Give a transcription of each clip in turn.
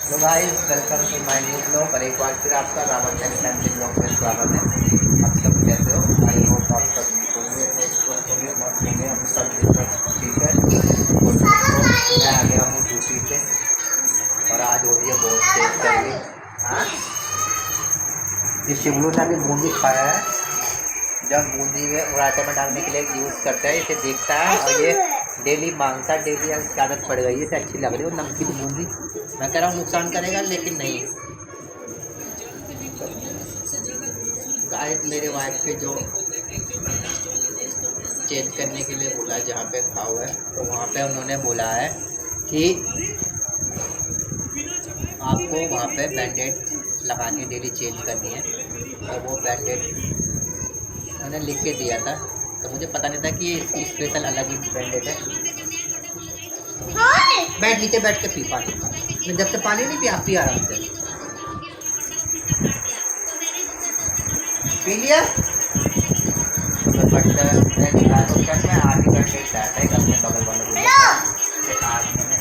तो भाई welcome to my new blog और एक बार फिर आपका रावण फैमिली ब्लॉग में स्वागत है। आप सब कैसे हो? आई होप आप सब होंगे, स्वस्थ होंगे, मस्त होंगे। हम सब बिल्कुल ठीक है। और मैं आ गया हूँ ड्यूटी से और आज हो रही है बहुत तेज गर्मी। हाँ, ये शिवलू ने अभी बूंदी खाया है। जब बूंदी में पराठे में डालने के लिए यूज़ करता है, इसे देखता है और ये डेली मांगता है। डेली इसकी आदत पड़ गई है, इसे अच्छी लग रही है वो नमकीन बूंदी। मैं कह रहा हूँ नुकसान करेगा, लेकिन नहीं। गाइस मेरे वाइफ के जो चेंज करने के लिए बोला है, जहाँ पे घाव है तो वहाँ पे उन्होंने बोला है कि आपको वहाँ पे बैंडेड लगानी, डेली चेंज करनी है। और वो बैंडेड उन्होंने लिख के दिया था, तो मुझे पता नहीं था कि ये स्पेशल अलग ही बैंडेड है। बैठ नीचे, बैठ के पी पानी। मैं जब से पानी नहीं पिया, पी आराम से पी लिया। बट मैं दिखा तो क्या, मैं आगे बैठ के लाया था एक अपने बगल वाले को। आज मैंने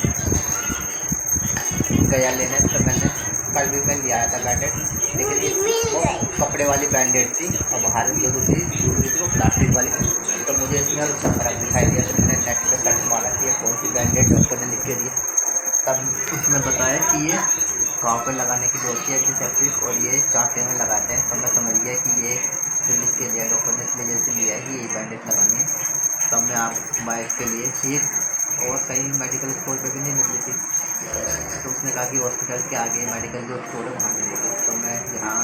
गया लेने तो मैंने कल भी मैं लिया था बैंडेड, लेकिन वो कपड़े वाली बैंडेड थी और बाहर जो दूसरी थी वो प्लास्टिक वाली। तो मुझे इसमें और अच्छा फर्क दिखाई दिया, तो मैंने नेट पर सर्च मारा कि ये कौन सी बैंडेड डॉक्टर ने लिख के दी। तब उसने बताया कि ये गाँव पर लगाने की जरूरत है एंटीसेप्टिक, और ये चाँटे में लगाते हैं। तो मैं समझ गया कि ये जो लिख के दिया डॉक्टर ने, इसलिए जैसे लिया है कि ये बैंडेज लगानी है। तब मैं आप बाइक के लिए ठीक, और कहीं मेडिकल स्टोर पे भी नहीं मिल रही थी, तो उसने कहा कि हॉस्पिटल के आगे मेडिकल जो स्टोर है वहाँ मिलेगी। तो मैं यहाँ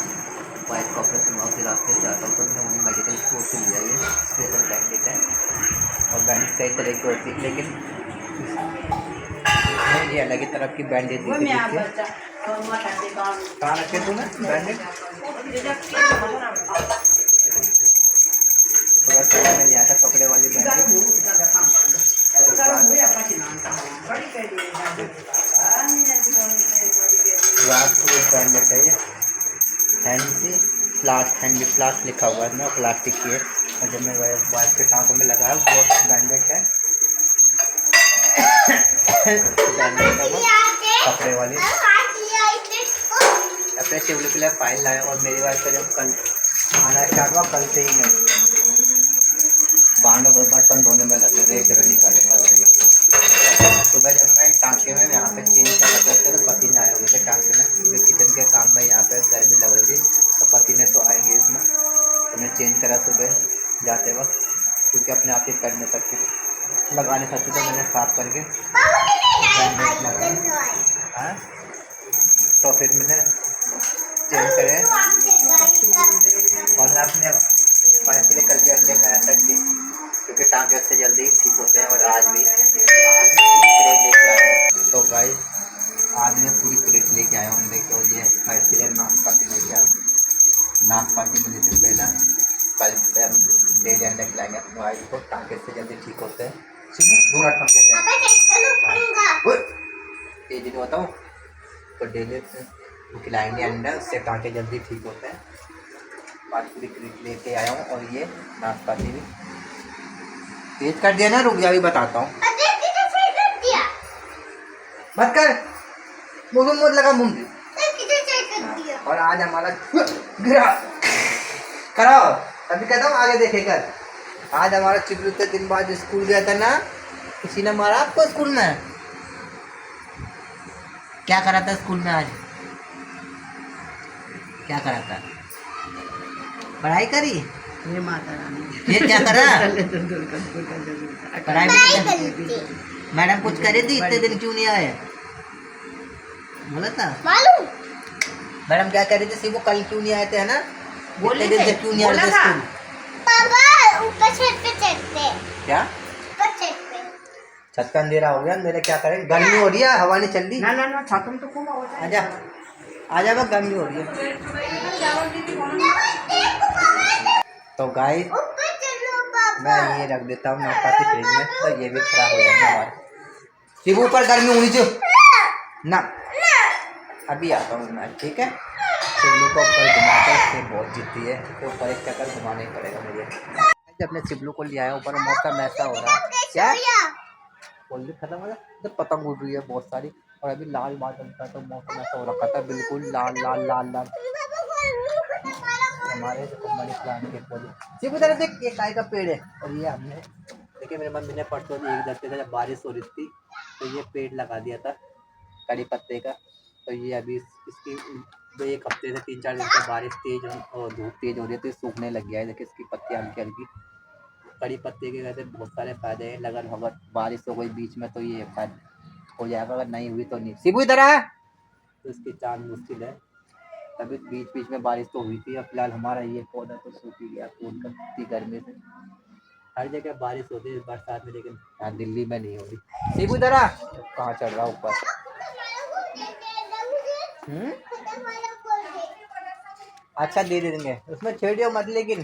वाइफ का ऑपरेशन हुआ उसी रास्ते से आता हूँ, तो मैंने वहीं मेडिकल स्टोर से लिया। ये स्पेशल बैंडेज है और बैंडेज कई तरह की होती है, लेकिन इसमें ये अलग ही तरह की बैंडेज दी थी। कहाँ रखे तुम्हें बैंडेज? थोड़ा सा मैंने लिया था कपड़े वाली बैंडेज। बैंडेज है ये हैंडी प्लास्ट लिखा हुआ है, इसमें प्लास्टिक की है। और जब मैं वाइफ के टाँकों में लगाया वो बैंडेज है बैंडेज है वो कपड़े वाली। अपने शिवली के लिए फाइल लाए और मेरी वाइफ का जब कल आना स्टार्ट हुआ, कल से ही मैं बर्तन धोने में लगे थे, एक जगह निकाले लगे। सुबह जब मैं टाँके में यहाँ पे चेंज कर रहा था तो पसीने आए हुए थे टाँके में, क्योंकि किचन के काम में यहाँ पे गर्मी लग रही थी, तो पसीने तो आएंगे इसमें। तो मैं चेंज करा सुबह जाते वक्त, क्योंकि अपने आप ही कर नहीं सकती, लगा नहीं सकती, तो मैंने साफ करके हाँ। तो फिर मैंने चेंज करे और मैं अपने वाइफ के लिए कल भी अंडे लाया था, क्योंकि टाँगे से जल्दी ठीक होते हैं। और आज भी पूरी क्रेट लेके आया हूँ। तो भाई आज मैं पूरी क्रेट लेके आया हूँ अंडे को। ये इसलिए नाशपाती लेके आया हूँ। नाशपाती मुझे से पहला कल से हम डेली अंडे खिलाएंगे अपनी वाइफ को, टाँगे से जल्दी ठीक होते हैं। दूर तेजी नहीं होता हूँ, तो डेली खिलाएंगे अंडा, उससे टाँगे जल्दी ठीक होते हैं। आज पूरी क्रेट लेके आया हूँ। और ये नाशपाती भी तेज कर दिया ना, रुक जा, अभी बताता हूँ। मत कर, मुझे मत लगा मुंह। और आज हमारा गिरा कराओ, अभी कहता हूँ आगे देखे कर। आज हमारा चिपलू के दिन बाद स्कूल गया था ना, किसी ने मारा आपको स्कूल में? क्या करा था स्कूल में आज? क्या करा था? पढ़ाई करी? ये माता रानी, ये क्या करा? पढ़ाई भी मैडम कुछ करे थी, इतने दिन क्यों नहीं आए? बोला था मालूम मैडम क्या कह रही थी, वो कल क्यों नहीं आए थे, है ना? बोले दिन से क्यों नहीं आ रहे थे स्कूल? पापा ऊपर छत पे चढ़ते। क्या ऊपर छत पे? छत का अंधेरा हो गया, अंधेरा क्या करें, गर्मी हो रही है, हवा नहीं चल रही। ना ना ना छातम तो खूब आवाज है। आजा आजा, बस गर्मी हो रही है। तो गाइस ऊपर चलो पापा। मैं ये रख देता हूँ नाशपाती फ्रिज में, तो ये भी खराब हो जाएगा हमारा। सिर्फ ऊपर गर्मी होनी चाहिए ना। अभी आता हूँ मैं, ठीक है? चिल्लू को ऊपर घुमाकर फिर बहुत जीती है, तो ऊपर एक चक्कर घुमाना ही पड़ेगा मुझे। जब अपने चिल्लू को ले आया ऊपर, मौसम ऐसा हो रहा है क्या, बोल भी खत्म हो रहा है, तो पतंग उड़ रही है बहुत सारी। और अभी लाल बादल था तो मौसम ऐसा हो रखा था बिल्कुल लाल लाल लाल लाल। हमारे मनी प्लांट के पौधे सिर्फ उधर देख, ये काय का पेड़ है। और ये हमने देखिए मेरे मम्मी ने परसों एक दफ्ते का जब बारिश हो रही थी तो ये पेड़ लगा दिया था कड़ी पत्ते का। तो ये अभी इसकी जो एक हफ्ते से 3-4 दिन से बारिश तेज और धूप तेज हो रही है तो ये सूखने लग गया है। देखिए इसकी पत्तियाँ हल्की हल्की। कड़ी पत्ते के वैसे बहुत सारे फायदे हैं। अगर बारिश हो गई बीच में तो ये फायदा हो जाएगा, अगर नहीं हुई तो नहीं। सिबू इधर आ। तो इसकी चांद मुश्किल है। तभी बीच बीच में बारिश तो हुई थी। अब फिलहाल हमारा ये पौधा तो सूख ही गया फूल का इतनी गर्मी से। हर जगह बारिश होती है बरसात में, लेकिन यहाँ दिल्ली में नहीं हो रही। सिबू इधर आ। कहाँ चढ़ रहा ऊपर। अच्छा दे देंगे, उसमें छेड़ियो मत, लेकिन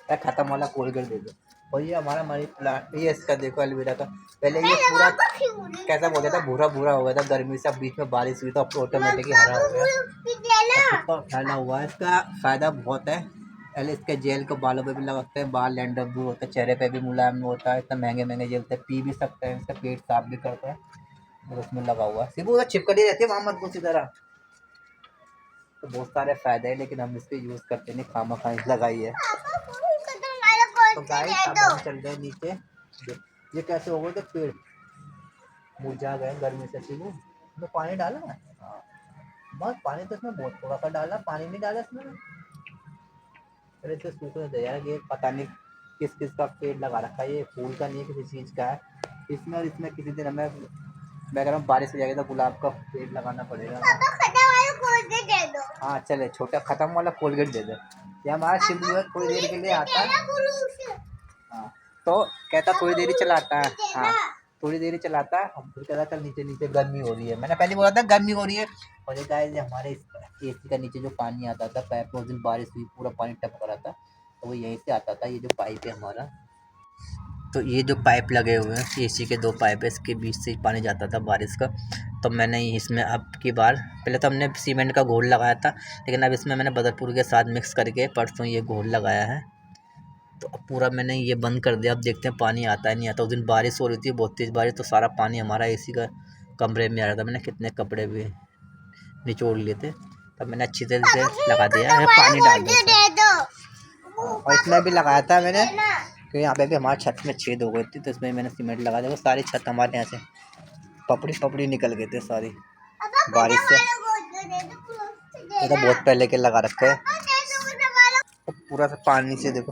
खत्म वाला कोलगेट दे दो। और ये हमारा मनी प्लांट, ये इसका देखो एलोवेरा का। पहले ये पूरा कैसा बोलता था, भूरा भूरा हो गया था गर्मी से। अब बीच में बारिश हुई तो अब ऑटोमेटिक हरा हो गया। तो फैला हुआ है। इसका फ़ायदा बहुत है। पहले इसके जेल को बालों पे भी लगाते हैं, बाल लैंडर दूर होता है, चेहरे पे भी मुलायम होता है। इतना महंगे महंगे जेल से पी भी सकते हैं। इसका पेट साफ भी करता है और उसमें लगा हुआ है। सिर्फ उधर चिपकली रहती है वहाँ मत घुस इधर। तो बहुत सारे फ़ायदे हैं लेकिन हम इसके यूज़ करते नहीं, खामा खाई लगाई है। तो गाइस अब हम चल गए नीचे। ये कैसे हो गए थे पेड़ मुरझा गए गर्मी से। सिर्फ इसमें पानी डाला है। हाँ बस पानी तो इसमें बहुत थोड़ा सा डाला, पानी नहीं डाला इसमें। अरे तो सूखने दे यार। ये पता नहीं किस किस का पेड़ लगा रखा है। ये फूल का नहीं है, किसी चीज़ का है। इसमें और इसमें किसी दिन हमें बैकग्राउंड बारिश हो जाएगी तो गुलाब का पेड़ लगाना पड़ेगा। हाँ चले, छोटा ख़त्म वाला कोलगेट दे दे। ये हमारा शिबू है, थोड़ी देर के लिए आता है। हाँ तो कहता थोड़ी देर ही चलाता है। हाँ थोड़ी देर ही चलाता है। हम फिर कहता चल नीचे नीचे गर्मी हो रही है। मैंने पहले बोला था गर्मी हो रही है। और ये गाइस हमारे एसी का नीचे जो पानी आता था पाइप में, उस दिन बारिश हुई पूरा पानी टपक रहा था तो वो यहीं से आता था। ये जो पाइप है हमारा, तो ये जो पाइप लगे हुए हैं एसी के 2 पाइप है, इसके बीच से पानी जाता था बारिश का। तो मैंने इसमें अब की बार, पहले तो हमने सीमेंट का घोल लगाया था लेकिन अब इसमें मैंने बदरपुर के साथ मिक्स करके परसों ये घोल लगाया है। तो अब पूरा मैंने ये बंद कर दिया। अब देखते हैं पानी आता है नहीं आता। उस दिन बारिश हो रही थी बहुत तेज़ बारिश, तो सारा पानी हमारा एसी का कमरे में आ रहा था। मैंने कितने कपड़े भी निचोड़ लिए थे। तब मैंने अच्छी तरह से लगा दिया है, पानी डाल दिया। और इसमें भी लगाया था मैंने, क्योंकि यहाँ पे भी हमारे छत में छेद हो गई थी तो इसमें मैंने सीमेंट लगा दिया। वो सारी छत हमारे यहाँ से पपड़ी पपड़ी निकल गए थे सारी बारिश से। ये तो बहुत पहले के लगा रखे हैं। तो पूरा सा पानी से देखो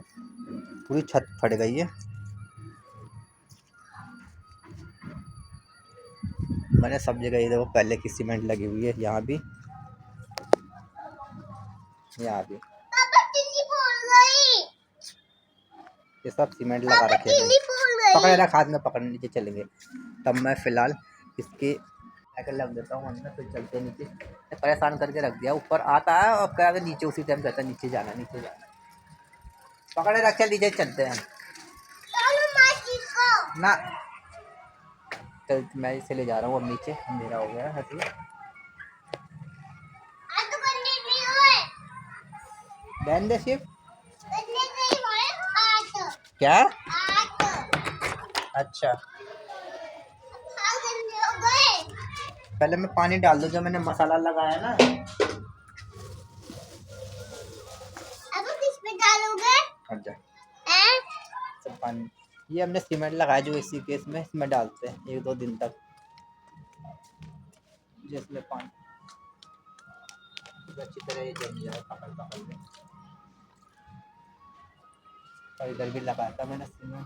पूरी छत फट गई है। मैंने सब जगह ये देखो पहले की सीमेंट लगी हुई है, यहाँ भी यहाँ भी ये सब सीमेंट लगा रखे हैं। पकड़े रख हाथ में, पकड़ नीचे चलेंगे। तब मैं फ़िलहाल इसके साइकिल लग देता हूँ अंदर, फिर चलते हैं नीचे। परेशान करके रख दिया, ऊपर आता है और क्या नीचे उसी टाइम कहता है नीचे जाना नीचे जाना। पकड़े रख, चल नीचे चलते हैं ना। चल मैं इसे ले जा रहा हूँ अब नीचे, अंधेरा हो गया है। बैन दे शिव क्या? अच्छा पहले मैं पानी डाल दूँ जो मैंने मसाला लगाया ना। अब किसमें डालोगे? अच्छा सब पानी ये हमने सीमेंट लगाया जो इसी केस में इसमें डालते हैं 1-2 दिन तक, जिसमें पानी अच्छी तरह ये जम जाए पकड़ पकड़ में। और इधर भी लगाया था मैंने सीमेंट।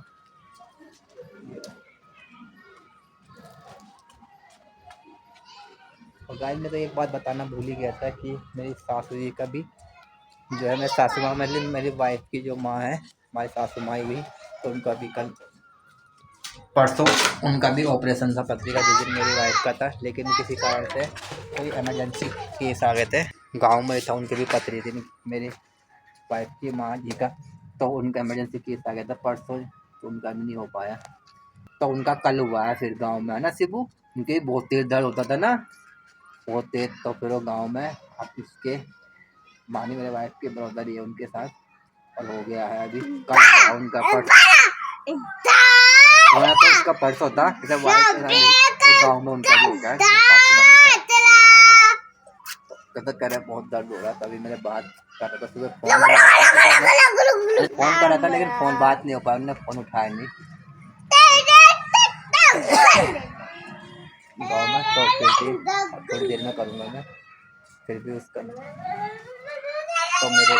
और गाइस मैं तो एक बात बताना भूल ही गया था कि मेरी सासू जी का भी जो है, मेरी सासू माँ मेरी वाइफ की जो माँ है, हमारी सासू माँ हुई, तो उनका भी कल परसों उनका भी ऑपरेशन था पथरी का, जिस दिन मेरी वाइफ का था। लेकिन किसी कारण से कोई इमरजेंसी केस आ गए थे, गांव में था, उनकी भी पथरी थी मेरी वाइफ की माँ जी का। तो उनका इमरजेंसी केस आ गया था परसों, तो उनका भी नहीं हो पाया। तो उनका कल हुआ है फिर गाँव में, है ना शिबू? उनके बहुत तेज़ दर्द होता था ना, बहुत तेज़। तो फिर वो गाँव में अब उसके मानी मेरे वाइफ के ब्रदर ही है उनके साथ, और हो गया है अभी कल उनका परसों तो उसका परसों था। जैसे वाइफ गाँव में उनका भी हो गया है। तो कह रहा बहुत दर्द हो रहा था। तभी मैंने बात कर रहा था सुबह फोन कर रहा था, लेकिन फ़ोन बात नहीं हो पाया, उन्होंने फ़ोन उठाया नहीं गाँव में। तो फिर भी थोड़ी देर में करूँगा मैं। फिर भी उसका तो मेरे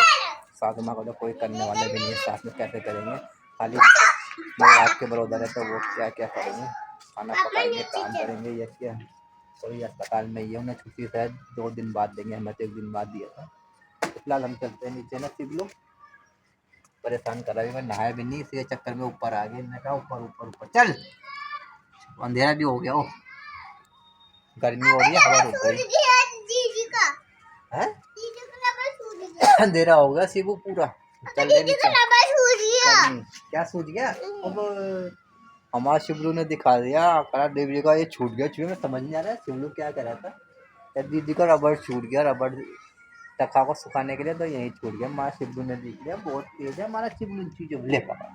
सासू माँ को तो कोई करने वाला भी नहीं है, साथ में कैसे करेंगे। खाली मेरे रात के बरोदर है, तो वो क्या क्या करेंगे, खाना पकाएंगे, काम करेंगे या क्या। कोई अस्पताल में ये उन्हें छुट्टी शायद 2 दिन बाद देंगे, हमें तो 1 दिन बाद दिया था। तो फिलहाल हम चलते हैं नीचे ना। सिर्फ लोग परेशान कर रहा है, मैं नहाया भी नहीं, इसी चक्कर में ऊपर आ गए। मैंने कहा ऊपर ऊपर ऊपर चल, अंधेरा भी हो गया, ओ गर्मी हो रही है, हवा रुक गई है, अंधेरा हो गया शिबू पूरा। चल रहे नीचे। क्या सूझ गया? अब हमारा शिवलू ने दिखा दिया, कहा दीदी का ये छूट गया। छूट में समझ नहीं आ रहा है शिवलू क्या कर रहा था। यार दीदी का रबड़ छूट गया, रबड़ टका को सुखाने के लिए, तो यही छूट गया। हमारा शिवलू ने देख लिया, बहुत तेज है हमारा शिवलू चीज़ ले पड़ा।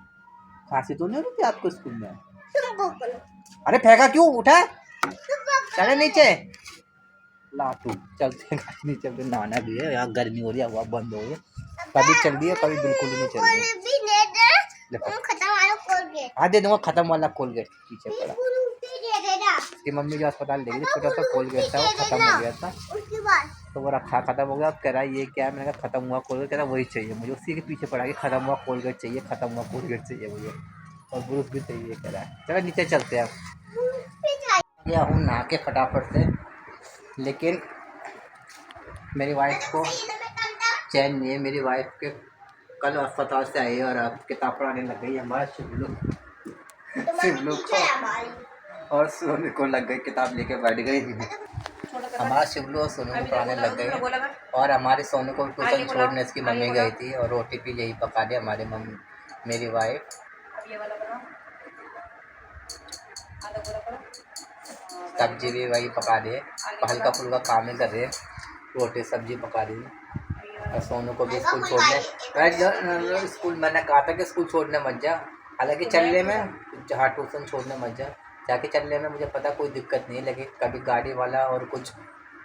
खांसी तो नहीं होती आपको स्कूल में? अरे फेंका क्यों, उठा चले नीचे लाटू। चलते नीचे पे नहाना भी है, यहाँ गर्मी हो रही है, हवा बंद हो रही है, कभी चल रही है कभी बिल्कुल ही नहीं चल रही है। हाँ दे दूंगा, खत्म वाला कोलगेट पीछे पड़ा। उसकी मम्मी जो अस्पताल ले गई थी, छोटा सा कोलगेट था, वो खत्म हो गया था, तो वो रखा खत्म हो गया। अब कह रहा है ये क्या है, मैंने कहा खत्म हुआ कोलगेट, कह रहा वही चाहिए मुझे। उसी के पीछे पड़ा कि खत्म हुआ कोलगेट चाहिए, खत्म हुआ कोलगेट चाहिए मुझे, और ब्रूस भी चाहिए कह रहा है। चलो नीचे चलते हैं अब। या हूँ नहा के फटाफट से, लेकिन मेरी वाइफ को चैन नहीं है। मेरी वाइफ के कल अस्पताल से आई है और अब किताब पढ़ाने लग गई। हमारा शिवलू को और सोनू को लग गई, किताब लेके बैठ गई। हमारा शिवलू और सोनू को पढ़ाने लग गई, और हमारी सोनू को ट्यूशन छोड़ने इसकी मम्मी गई थी, और रोटी भी यही पका दी हमारी मम्मी, मेरी वाइफ। सब्जी भी वही पका रही है, हल्का फुल्का काम ही कर रही है, रोटी सब्जी पका रही है। और सोनू को भी स्कूल छोड़ने, स्कूल मैंने कहा था कि स्कूल छोड़ने मत जा, हालांकि चलने में, जहाँ ट्यूशन छोड़ने मत जा, जाके चलने में मुझे पता कोई दिक्कत नहीं है, लेकिन कभी गाड़ी वाला और कुछ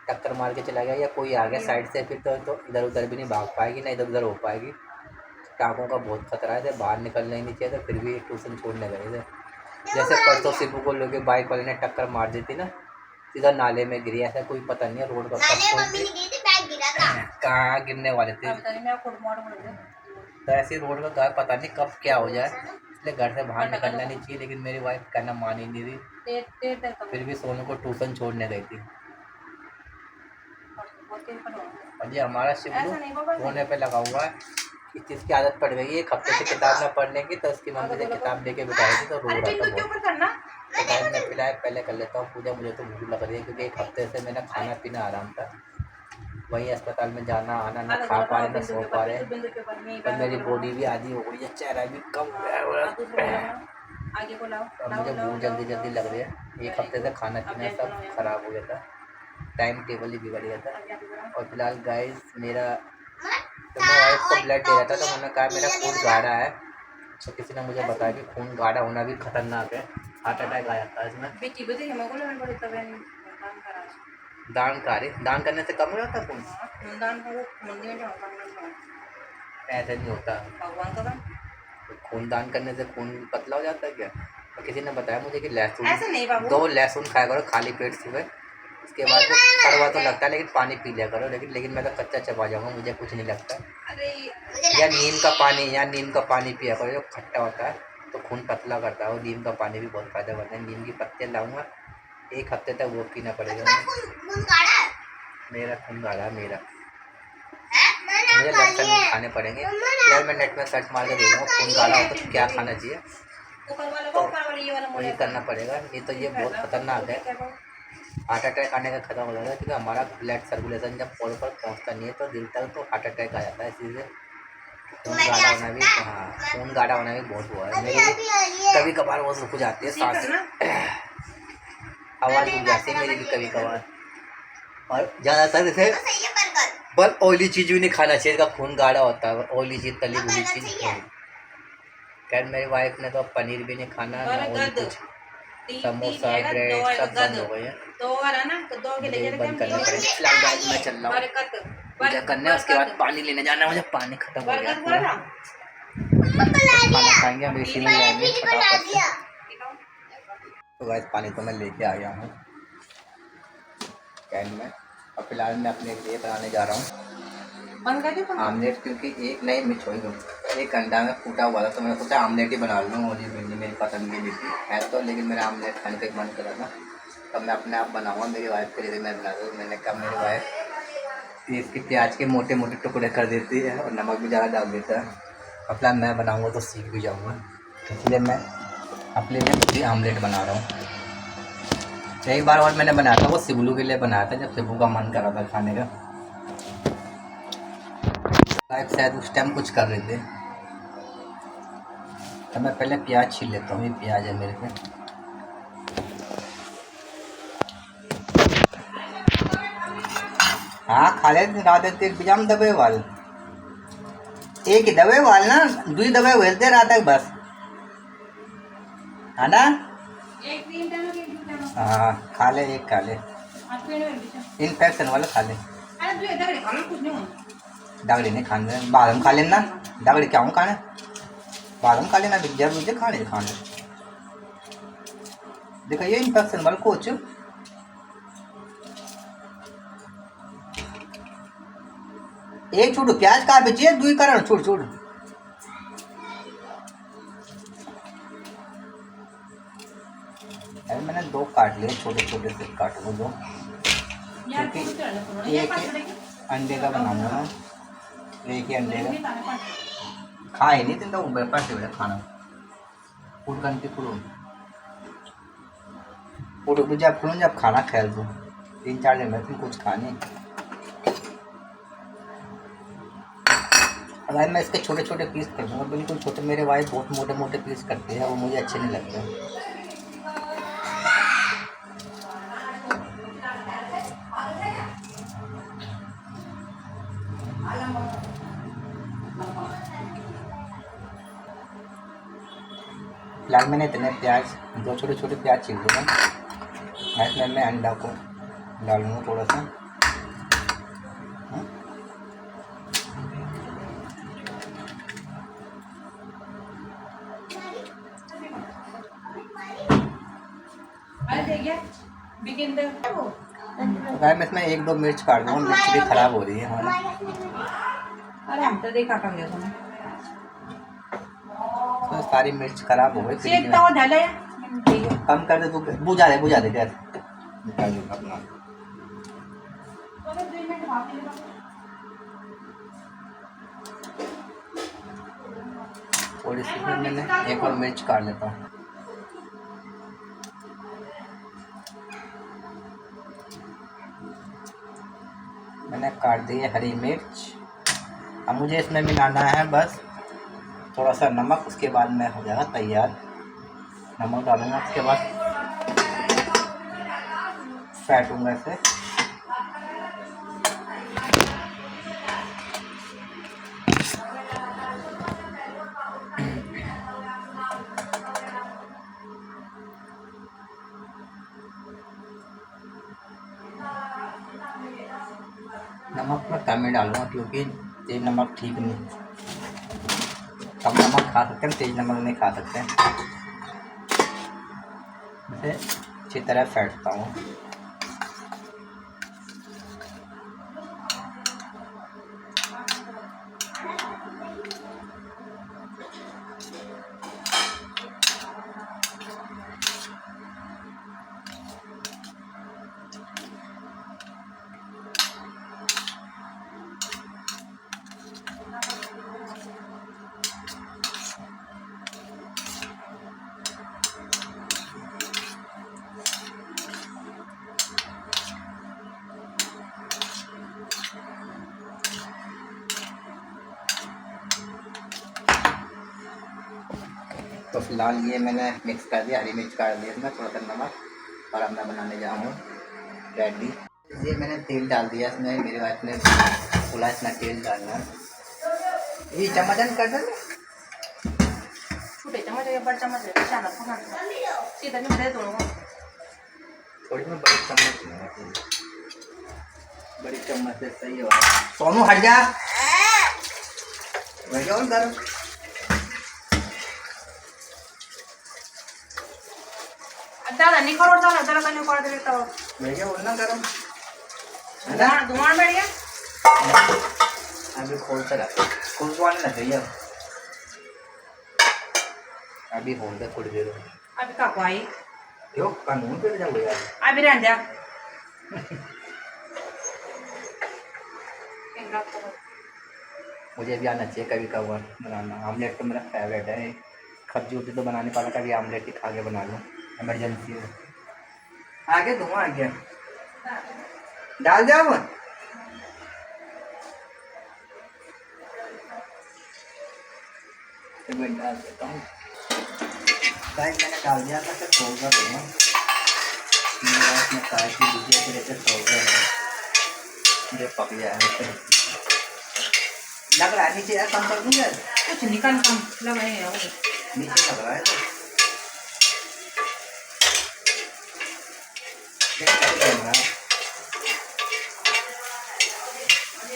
टक्कर मार के चला गया या कोई आ गया साइड से, फिर तो इधर उधर भी नहीं भाग पाएगी, ना इधर उधर हो पाएगी। टाँगों का बहुत खतरा है, तो बाहर निकलना ही नहीं चाहिए। तो फिर भी ट्यूशन छोड़ने गए थे। जैसे परसों सिपू को लोग बाइक वाले ने टक्कर मार दी थी ना, सीधा नाले में गिरी, ऐसा कोई पता नहीं है रोड का कहाँ गिरने वाले थे। तो ऐसी रोड का घर पता नहीं कब क्या हो जाए, इसलिए घर से बाहर निकलना नहीं चाहिए। लेकिन मेरी वाइफ कहना मान ही नहीं रही, फिर भी सोनू को ट्यूशन छोड़ने गई थी। और ये हमारा शिवलू रोने पे लगा हुआ है, इस चीज़ की आदत पड़ गई है। 1 हफ्ते से किताब न पढ़ने की, तो उसकी मम्मी से किताब लेके बिठाई थी, तो रो रहा था बहुत। तो मैं फिलहाल पहले कर लेता हूँ पूजा, मुझे तो भूख लग रही है, क्योंकि 1 हफ्ते से मेरा खाना पीना आराम था। वहीं अस्पताल में जाना आना, ना खा पा रहे ना सो पा रहे, और मेरी बॉडी भी आधी हो गई है, चेहरा भी कम हो गया है, और मुझे भूख जल्दी जल्दी लग रही है। 1 हफ्ते से खाना पीना सब खराब हो गया था, टाइम टेबल ही बिगड़ गया था। और फिलहाल गाइस मेरा, तो मैं वाइफ को ब्लड दे रहा था, तो मैंने कहा मेरा खून गाढ़ा है, तो किसी ने मुझे बताया कि खून गाढ़ा होना भी खतरनाक है, हार्ट अटैक आ जाता है इसमें। दान करने से कम हो जाता खून? ऐसा नहीं होता, खून दान करने से खून पतला हो जाता है क्या? तो किसी ने बताया मुझे कि लहसुन, 2 लहसुन खाया करो खाली पेट सुबह, उसके बाद कड़वा तो लगता है लेकिन पानी पी लिया करो। लेकिन मैं तो कच्चा चबा जाऊँगा, मुझे कुछ नहीं लगता। या नीम का पानी पिया करो, जो खट्टा होता है, तो खून पतला करता है, और नीम का पानी भी बहुत फ़ायदा करता है। नीम की पत्ते लाऊंगा, 1 हफ्ते तक वो पीना पड़ेगा। मेरा खून गाढ़ा, मेरा मुझे लक्षण खाने पड़ेंगे यार। मैं नेट में सर्च मार के दे दूँगा खून गाढ़ा हो तो क्या खाना चाहिए, तो वही करना पड़ेगा, नहीं तो ये बहुत खतरनाक है। हार्ट अटैक आने का खतरा हो जाएगा, क्योंकि हमारा ब्लड सर्कुलेशन जब पॉल पर पहुँचता नहीं है तो दिल तक, तो हार्ट अटैक आ जाता है। इसीलिए खून गाढ़ा होना भी, हाँ खून गाढ़ा होना भी बहुत हुआ है मेरे भी, कभी कभार वो रुक जाती है, सांस आवाज़ रुक जाती है मेरी भी कभी कभार। और ज़्यादातर इसे बस ऑयली चीज़ भी नहीं खाना चाहिए, इसका खून गाढ़ा होता है, ऑयली चीज़, तली भुनी चीज़। खैर मेरी वाइफ ने तो पनीर भी नहीं खाना, ना और कुछ, समोसा ब्रेड सब बंद हो गए हैं। तो वाला ना तो दो के ले ये जाने बंद करना का पड़ेगा। फिलहाल गाइस मैं चल रहा हूँ पूजा करने, उसके बाद पानी लेने जाना है मुझे। पानी खत्म हो गया पूरा। खाना खाएंगे हम, इसी में जाएंगे फटाफट से। तो गाइस पानी तो मैं लेके आ गया हूँ कैन में, और फिलहाल मैं अपने लिए बनाने जा रहा हूँ बंद कर दे आमलेट, क्योंकि एक नहीं मैं छोड़ दूँ, एक अंडा में फूटा हुआ था तो मैंने सोचा आमलेट ही बना लूँ। मुझे भिंडी मेरी पसंद की थी है तो, लेकिन मेरा आमलेट खाने का मन करा था तब मैं अपने आप बनाऊँगा। मेरी वाइफ के लिए मैं बना दूँ। मैंने कहा मेरी वाइफ इसके प्याज के मोटे मोटे टुकड़े कर देती है और नमक भी ज़्यादा डाल देता है। अपना मैं बनाऊँगा तो सीख भी जाऊँगा, इसलिए मैं अपने लिए खुद ही आमलेट बना रहा हूँ। एक बार और मैंने बनाया था, वो सिबलू के लिए बनाया था जब सिबलू का मन कर रहा था खाने का। शायद उस टाइम कुछ कर रहे थे, तो मैं पहले प्याज छील लेता हूँ। ये प्याज है मेरे पे। हाँ खा ले रात बिजाम दबे वाल, एक ही दबे वाल ना, दुई दबे वेलते रात तक बस है ना। हाँ खा ले, एक खा ले, इन्फेक्शन वाला खा ले। दागड़ी नहीं खाने, बाद में खा लेना। दागड़ी क्या हूँ खाने, बाद में खा लेना, जब मुझे खाने खाने। देखो ये इन्फेक्शन वाला कोच एक छोटू प्याज का बेचिए, दुई कारण छोड़ छोड़। अरे मैंने दो काट लिए, छोटे छोटे से काट वो दो, क्योंकि एक ही अंडे का बनाऊंगा ना, एक ही अंडे का खा ही नहीं तो व्यापार से बड़ा खाना फूड करके फूड जब फूल जब खाना खेल दो 3-4 दिन में तुम कुछ खा नहीं। भाई मैं इसके छोटे छोटे पीस कर दूँगा, बिल्कुल छोटे। मेरे वाइफ बहुत मोटे मोटे पीस करते हैं, वो मुझे अच्छे नहीं लगते। फिलहाल मैंने इतने प्याज, 2 छोटे छोटे प्याज छील दूँगा। इसमें मैं अंडा को डालूँगा थोड़ा सा। तो मैं इसमें 1-2 मिर्च काट दूँगा, मिर्च भी ख़राब हो रही है हमारी। अरे हम तो देखा कर लिया तुमने तो सारी मिर्च ख़राब हो गई। कम कर दे तू, बुझा दे गैस निकाल दूँगा अपना। और इसमें मैंने एक और मिर्च काट लेता हूँ। मैंने काट दी है हरी मिर्च। अब मुझे इसमें मिलाना है बस थोड़ा सा नमक, उसके बाद में हो जाएगा तैयार। नमक डालूंगा, उसके बाद फेंटूंगा इसे। नमक मैं कम ही डालूंगा, क्योंकि तेज नमक ठीक नहीं। कम नमक खा सकते हैं, तेज नमक नहीं खा सकते। इसे अच्छी तरह फेंटता हूँ। तो फिलहाल ये मैंने मिक्स कर दिया, हरी मिर्च काट दिया इसमें, थोड़ा सा नमक, और अब मैं बनाने जा रहा हूँ रेडी। ये मैंने तेल डाल दिया इसमें, मेरी वाइफ ने बोला इतना तेल डालना। ये चम्मचन कर दे, छोटे चम्मच या बड़े चम्मच सीधा नहीं दे दोनों। थोड़ी में बड़ी चम्मच में, बड़ी चम्मच से सही हो। सोनू हट जा, मैं क्या करूँ? दादा नहीं खरोड़ दादा जरा कहीं कर दे तो मैं क्या बोलना करूँ? धुआं बैठ गया। अभी खोल से रख, खुशवाने लग गई अब। अभी होल दे थोड़ी देर। अभी का कोई यो कानून पे जा यार। अभी रहने दे। मुझे भी आना चाहिए कभी कभार बनाना। आमलेट तो मेरा फेवरेट है। सब्जी उब्जी तो बना नहीं पाता, कभी आमलेट ही खा के बना लूँ, इमरजेंसी है। आगे धुआं आ गया, डाल दिया मत। मैं डाल देता हूँ। मैंने डाल दिया था, फिर होगा धुआं। मेरा इसमें चाय की भुजिया के लिए होगा, मुझे पक जाए। लग रहा है नीचे यार, कम कर दूँगा कुछ निकल कम लगा है नीचे लग रहा है तो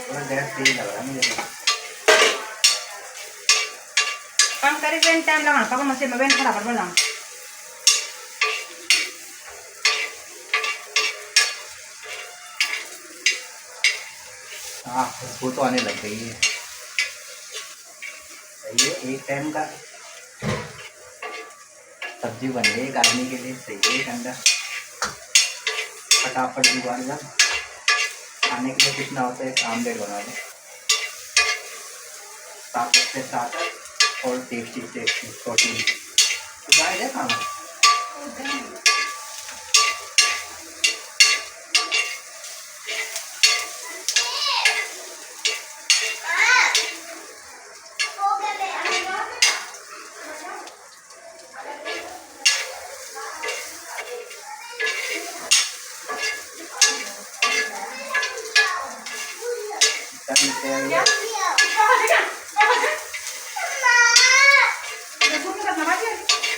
थोड़ा गैस तेज लग रहा है मुझे। कम करे बेन टाइम लगा पका मशीन में बेन फटाफट बना। हाँ खुशबू तो आने लग गई है। सही है, एक टाइम का सब्जी बन गई एक आदमी के लिए, सही है। ठंडा फटाफट जुगाड़ जा, खाने के लिए कितना होता है। एक आमलेट बना दो, ताकत से ताकत और टेस्टी टेस्टी प्रोटीन तो गाय है खाना।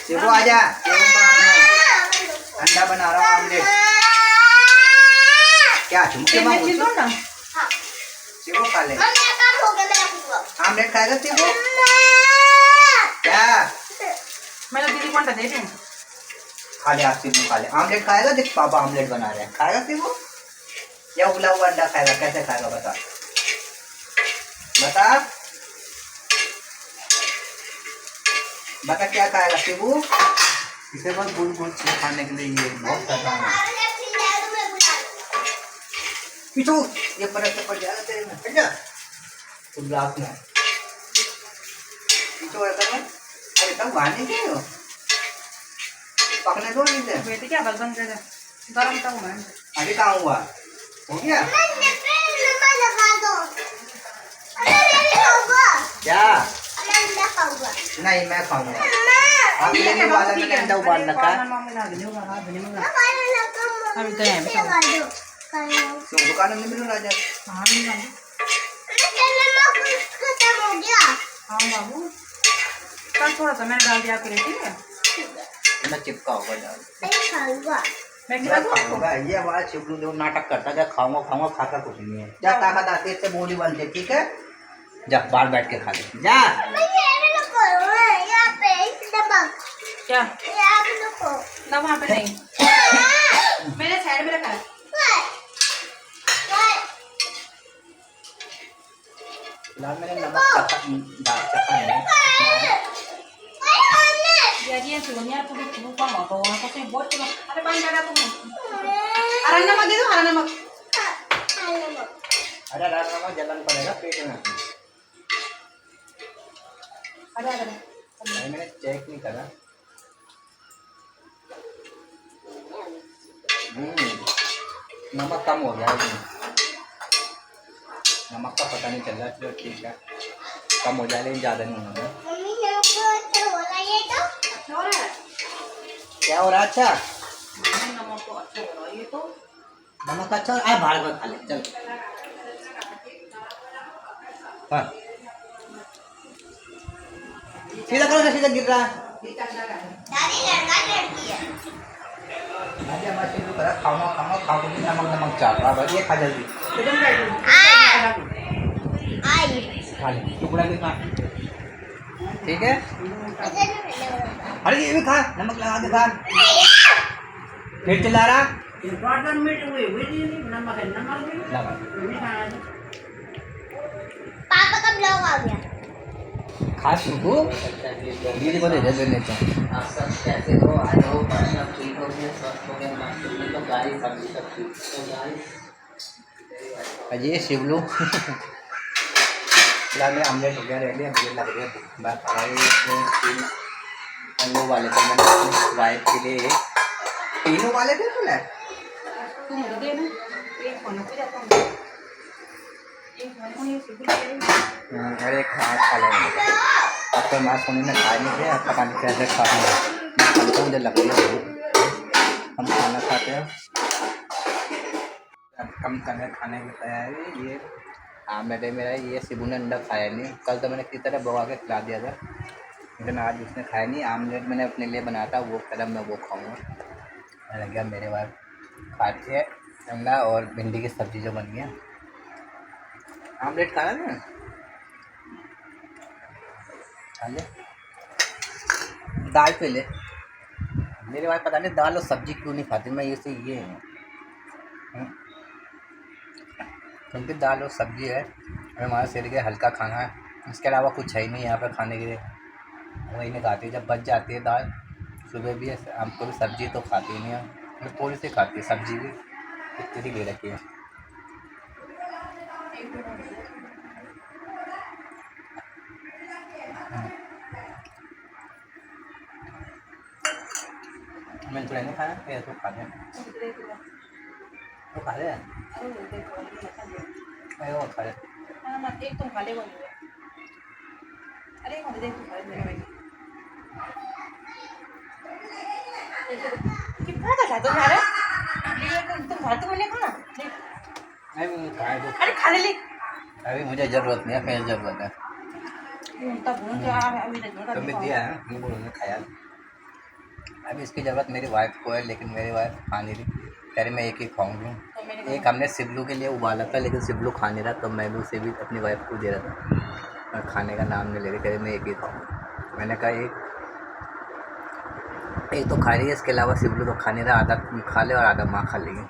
सेबू आजा, सेबू बनाना, अंडा बना रहा हूँ आमलेट। क्या झुमके मांगो? सेबू खा ले, आमलेट खाएगा सेबू? क्या मैं तो दीदी को दे दूँ। खा ले, आप सेबू खा ले। आमलेट खाएगा? देख पापा आमलेट बना रहे हैं, खाएगा सेबू या उबला हुआ अंडा खाएगा? कैसे खाएगा बता बता बता, क्या खाएगा सेबू? इसे बस गुड़ गुड़ खाने के लिए ये बहुत खतरनाक है। पीछू ये परत से पड़ जाएगा तेरे में, हट जा तू ग्लास में। पीछू ऐसा कर, अरे तब गाने के हो पकने दो नहीं दे बेटी क्या बलबन कर गरम था मैं। अभी कहाँ हुआ? हो गया क्या? नहीं मैं खाऊंगा। आप लेने वाला मैंने अंडा उबाल रखा है। अभी तो है तो दुकान में मिलूँ राजा। हाँ नहीं हाँ बाबू कल थोड़ा सा मैंने डाल दिया आपके लिए, ठीक है? मैं चिपका होगा यार, मैं मैं खाऊंगा। ये आवाज चिपकू दो नाटक करता जा, खाऊंगा खाऊंगा, खाता कुछ नहीं है। जा ताकत आती है इससे बॉडी बनती है, ठीक है? जा बाहर बैठ के खा ले जा। क्या ना वहाँ पे नहीं मेरे साइड में रखा है। फिलहाल मैंने नमक चखा नहीं। यार ये सुनिया पूरी पूरी कम हो गया तो कोई बहुत चलो। अरे पानी डाला तुम, हरा नमक दे दो, हरा नमक। अरे हरा नमक जलन पड़ेगा पेट में। अरे अरे नहीं मैंने चेक नहीं करा। नमक कम हो गया है इसमें, नमक का पता नहीं चल रहा। चलो ठीक है, कम हो जाए लेकिन ज़्यादा नहीं होगा। अच्छा हो रहा है। क्या हो रहा है? अच्छा नमक तो अच्छा हो रहा है ये तो। नमक अच्छा है, बाहर में खा ले चल। हाँ सीधा करो, सीधा गिर रहा है। आज हमारा शिवलू करा खाओ नमक चाट रहा भाई, ये खा जल्दी एकदम राइट आई खा ले टुकड़ा भी खा, ठीक है। अरे ये भी खा, नमक लगा के खा, फिर चिल्ला रहा इम्पोर्टेंट मीट हुई नमक है नमक भी नमक। पापा का ब्लॉग आ गया। खा शिवू, ये देखो दे देने तो आप सब कैसे हो? आई होप आप सब ठीक हो गए, स्वस्थ हो गए, मस्त हो गए। तो गाइस हम सब ठीक तो गाइस अजय शिवलू फिलहाल में ऑमलेट हो गया रेडी। अब ये लग रही है बात हमारे वो वाले थे, मैंने अपनी वाइफ के लिए तीनों वाले थे तुमने तू मुझे दे ना, एक फोन पे जाता हूँ, एक फोन ये सिर्फ अरे एक हाथ खा लेंगे अब तो हमारे सोने में खाए नहीं थे, अब पता नहीं कैसे खा रहे हैं। तो मुझे लग रही है हम खाना खाते हैं, अब कम करने खाने की तैयारी। ये आमलेट है मेरा, ये शिबू ने अंडा खाया नहीं, कल तो मैंने किसी तरह बगा के खिला दिया था, लेकिन आज उसने खाया नहीं। आमलेट मैंने अपने लिए बनाया था, वो कदम मैं वो खाऊँगा। लग गया मेरे बाद खाते हैं अंडा और भिंडी की सब्ज़ी जो बन गया। आमलेट खाना ना खा ले, दाल पे ले। मेरे बाद पता नहीं दाल और सब्जी क्यों नहीं खाती मैं, ये से ये है क्योंकि दाल और सब्जी है और हमारे शरीर के हल्का खाना है, इसके अलावा कुछ है ही नहीं यहाँ पर खाने के लिए। वही नहीं खाती, जब बच जाती है दाल सुबह भी हमको भी सब्जी तो खाती नहीं है, मैं थोड़ी सी खाती है सब्जी भी, इतनी ले रखी है। मैंने तो नहीं खाया, ये तो खा ले, तो खा ले, अरे वो खा ले। एक तुम खा ले बोल, अरे एक मुझे दे, तू खा ले मेरे भाई। कितना था तुम खा रहे? तुम खा तो मैंने खाना, नहीं खाए तो अरे खा ले ले। अभी मुझे ज़रूरत नहीं है, फिर ज़रूरत है तब भून के अभी तक तो मैं दिया है, मैं बोलूँगा खाया। अभी इसकी ज़रूरत मेरी वाइफ को है, लेकिन मेरी वाइफ खा नहीं रही, कह रही मैं एक ही खाऊंगी। एक हमने शिवलू के लिए उबाला था, लेकिन शिवलू खा नहीं रहा, तो मैं भी उसे भी अपनी वाइफ को दे रहा था, और खाने का नाम नहीं ले रही, कह रही मैं एक ही खाऊँगी। मैंने कहा एक तो खा रही है, इसके अलावा शिवलू तो खा नहीं रहा, आधा तुम खा ले और आधा माँ खा लेगी,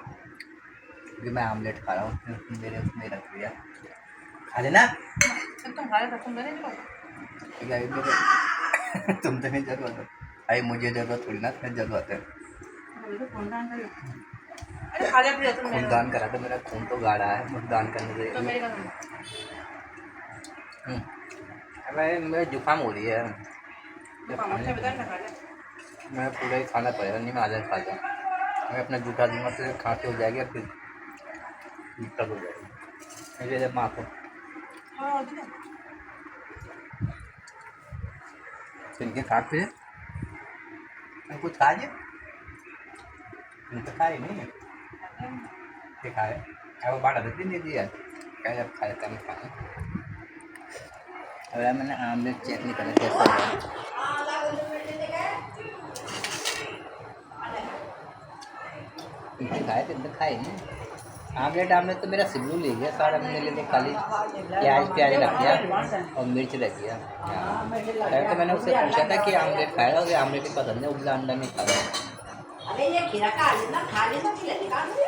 क्योंकि मैं आमलेट खा रहा हूँ, मेरे उसमें रख दिया, खा लेना। तुम खा ले, तुम बने नहीं तुम तो नहीं ज़रूरत है, अरे मुझे ज़रूरत थोड़ी ना, तुम्हें ज़रूरत है। अरे खा ले फिर तुम खूनदान करा तो मेरा खून तो गाढ़ा है, खूनदान करने से तो मेरे का मेरा जुकाम हो रही है, अच्छा बता ना खा ले। मैं पूरा ही खाना पड़ेगा, नहीं मैं आधा खा जाऊँ, मैं अपना जूठा दूँगा तो खांसी हो जाएगी, फिर दिक्कत हो जाएगी मेरे जब माँ को। हाँ दे इनके खा फिर कुछ खा जे तो खाए नहीं खाए, अब बाढ़ देती नहीं दिया क्या, जब खाए तब खाए। और मैंने आमलेट चेक नहीं करा कैसा है, खाए थे खाए नहीं आमलेट तो मेरा शिवलू ले गया सारा, मैंने ले लिया, खाली प्याज रख दिया और मिर्च रख दिया। तो मैंने उससे पूछा था कि आमलेट खाएगा, उसे आमलेट ही पसंद है, उबला अंडा नहीं खाता। अरे ये खीरा खा लेना, खा लेना, खीरा निकाल दो।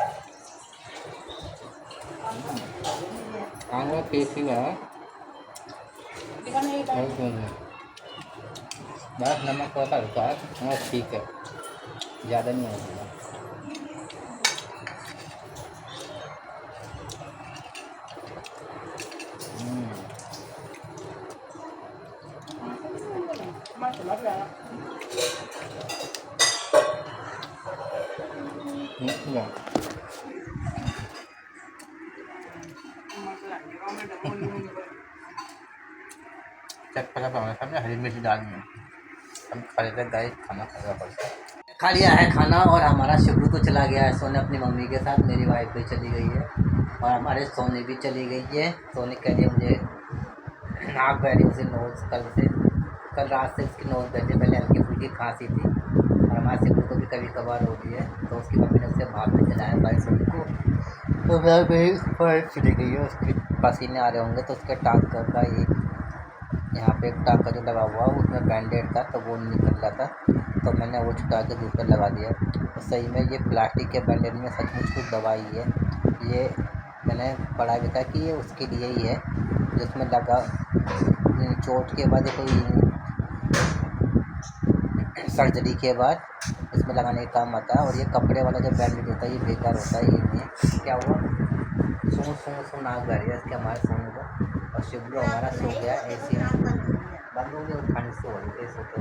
आमलेट टेस्टी है, बस नमक थोड़ा सा हल्का है, ठीक है, ज़्यादा नहीं होगा। चटपटा बनाना सबने, हरी मिर्च डालनी है, हम खा लेते हैं, गाइस खाना खाना पड़ता है। खा लिया है खाना और हमारा शिवलू तो चला गया है सोने अपनी मम्मी के साथ, मेरी वाइफ भी चली गई है और हमारे सोनी भी चली गई है। सोनी कह रही है मुझे नाक बह रही, उसे नोज कल रात से उसकी नोज बह रही, पहले हल्की फुल्की खांसी थी और हमारे सिब्बू को भी कभी कभार होती है, तो उसकी मम्मी ने उसे भाप में चलाया बारिश को, तो मेरी चली गई है, उसके पसीने आ रहे होंगे, तो उसके टाँग का एक यहाँ पे एक टाँका जो लगा हुआ उसमें बैंडेड था, तो वो निकल रहा था, तो मैंने वो छुटा के दूसरा लगा दिया। तो सही में ये प्लास्टिक के बैंडेड में सचमुच कुछ दवाई है। ये मैंने पढ़ा भी था कि ये उसके लिए ही है, जिसमें लगा चोट के बाद कोई सर्जरी के बाद इसमें लगाने का काम आता है। और ये कपड़े वाला जो बैंडेड होता है ये बेकार होता है। ये क्या हुआ, सुन आग आ रही है इसके हमारे सोने को, और शिवलू हमारा सो गया ऐसे बंद हो गया, ठंड से हो गई सोते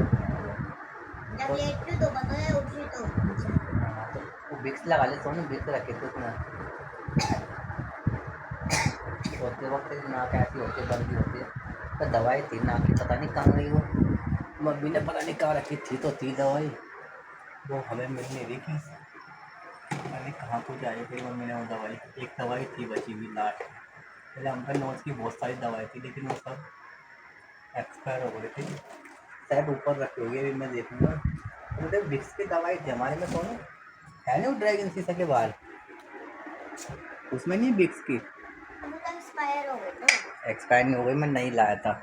जब लेटी तो बताया उठी तो वो विक्स लगा ले, सोने विक्स रखे थे उसमें, सोते वक्त नाक ऐसी होती है, बंद भी होती है। तो दवाई थी नाक की, पता नहीं कहाँ गई वो, मम्मी ने पता नहीं कहाँ रखी थी, तो थी दवाई, वो हमें मिल नहीं रही थी, पता नहीं कहाँ को जाए फिर मम्मी ने वो दवाई, एक दवाई थी बची हुई लास्ट, पहले अंकल नोज की बहुत सारी दवाई थी, लेकिन वो सब एक्सपायर हो गई थी, शायद ऊपर रखी होगी, अभी मैं देखूँगा। मुझे विक्स की दवाई थी हमारे में, सोनू है ना वो ड्रैगन शीशा के बाहर, उसमें नहीं विक्स की, एक्सपायर हो गई ना। एक्सपायर नहीं हो गई, मैं नहीं लाया था।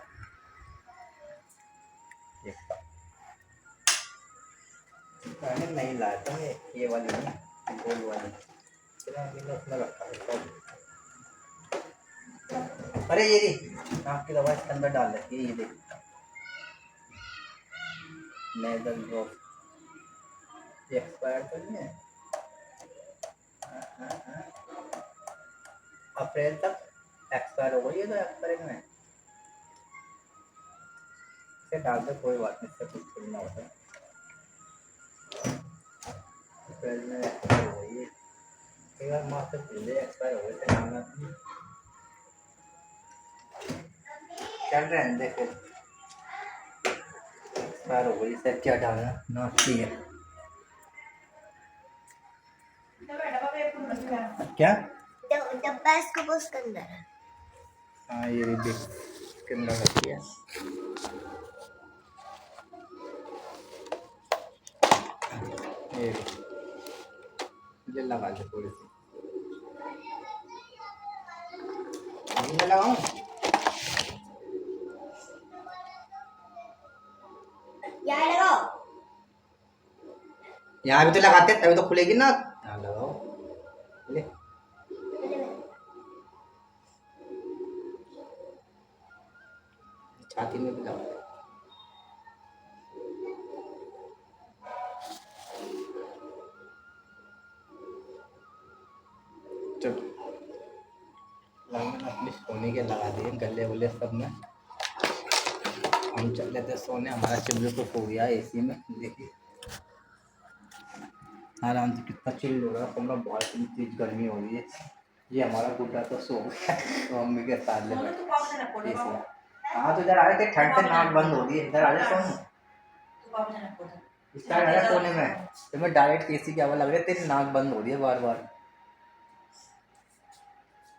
मैंने नहीं लाया था, ये वाली नहीं, गोल वाली, उसमें रखा है। अरे ये नाक की दवा इसके अंदर डाल रखी है, ये देख नेजल ड्रॉप, ये एक्सपायर तो नहीं है, अप्रैल तक एक्सपायर हो गई है, तो एक्सपायर में इसे डाल दो, कोई बात नहीं, इससे कुछ खेलना होता है, अप्रैल में एक्सपायर हो गई है, कई बार माँ से पहले एक्सपायर हो गए थे, डालना चल रहे हैं, देखे एक्सपायर हो गई, इसे क्या डालना नाचती है क्या, डब्बा इसको बस के अंदर है। हाँ ये भी देख के अंदर रखी है, ये लगा दे थोड़ी सी, मैं लगाऊं, यहाँ लगाओ, यहाँ भी तो लगाते तभी तो खुलेगी ना, यहाँ लगाओ ले, छाती में भी लगा, चलो अपने सोने के लगा दिए गले वले सब में, हम चल लेते सोने, हमारा चिल्लू तो सो गया एसी में, देखिए आराम से कितना चिल्ल हो रहा है, कमरा बहुत तेज गर्मी हो रही है, ये हमारा गुड्डा तो सो गया, तो मम्मी के साथ ले बैठे, हाँ तो इधर आए थे, ठंड से नाक बंद हो रही है, इधर आ जाए सोने, इस आ जा सोने में, तो मैं डायरेक्ट एसी की हवा लग रही है, तेरी नाक बंद हो रही है बार बार,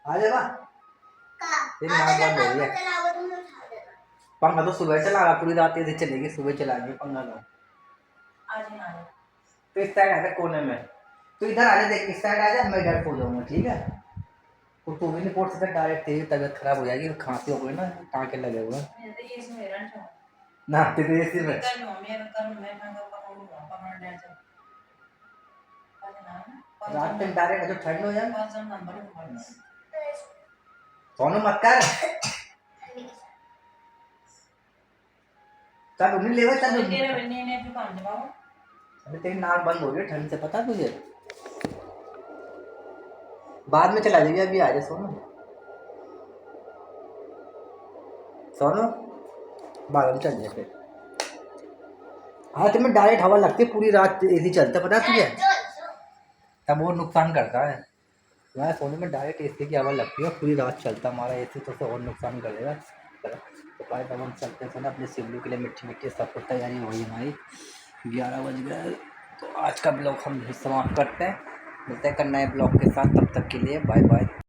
आ जाएगा तेरी नाक बंद हो रही है, पंखा तो सुबह चला, पूरी रात ऐसे चलेगी, सुबह चलाएंगे पंखा तो, तो इस साइड आ जा कोने में, तो इधर आ जा, देख इस साइड आ जा, मैं इधर सो जाऊंगा, ठीक है, तो तू भी नहीं पोट सकता, डायरेक्ट तेरी तबीयत खराब हो जाएगी, खांसी हो गई ना, टाँके लगे हुए ना, तेरे एसी में रात में डायरेक्ट जो ठंड हो जाए, सोनू मत कर, चल उन्हें ले चल, अरे तेरी नाक बंद हो गई ठंड से, पता तुझे, बाद में चला जाएगी, अभी आ जा सोनू, सोनू बाद में चल जाए फिर, हाँ तुम्हें डायरेक्ट हवा लगती है, पूरी रात एसी चलता है, पता है तुझे, तब वो नुकसान करता है, तुम्हारे सोने में डायरेक्ट एसी की हवा लगती है, पूरी रात चलता है हमारा एसी, तो और नुकसान करेगा, तो भाई तब हम चलते हैं अपने शिवलू के लिए, मिट्टी मिट्टी सब कुछ तैयारी हुई हमारी, 11 बज गए, तो आज का ब्लॉग हम समाप्त करते हैं, मिलते हैं नए ब्लॉग के साथ, तब तक के लिए बाय बाय।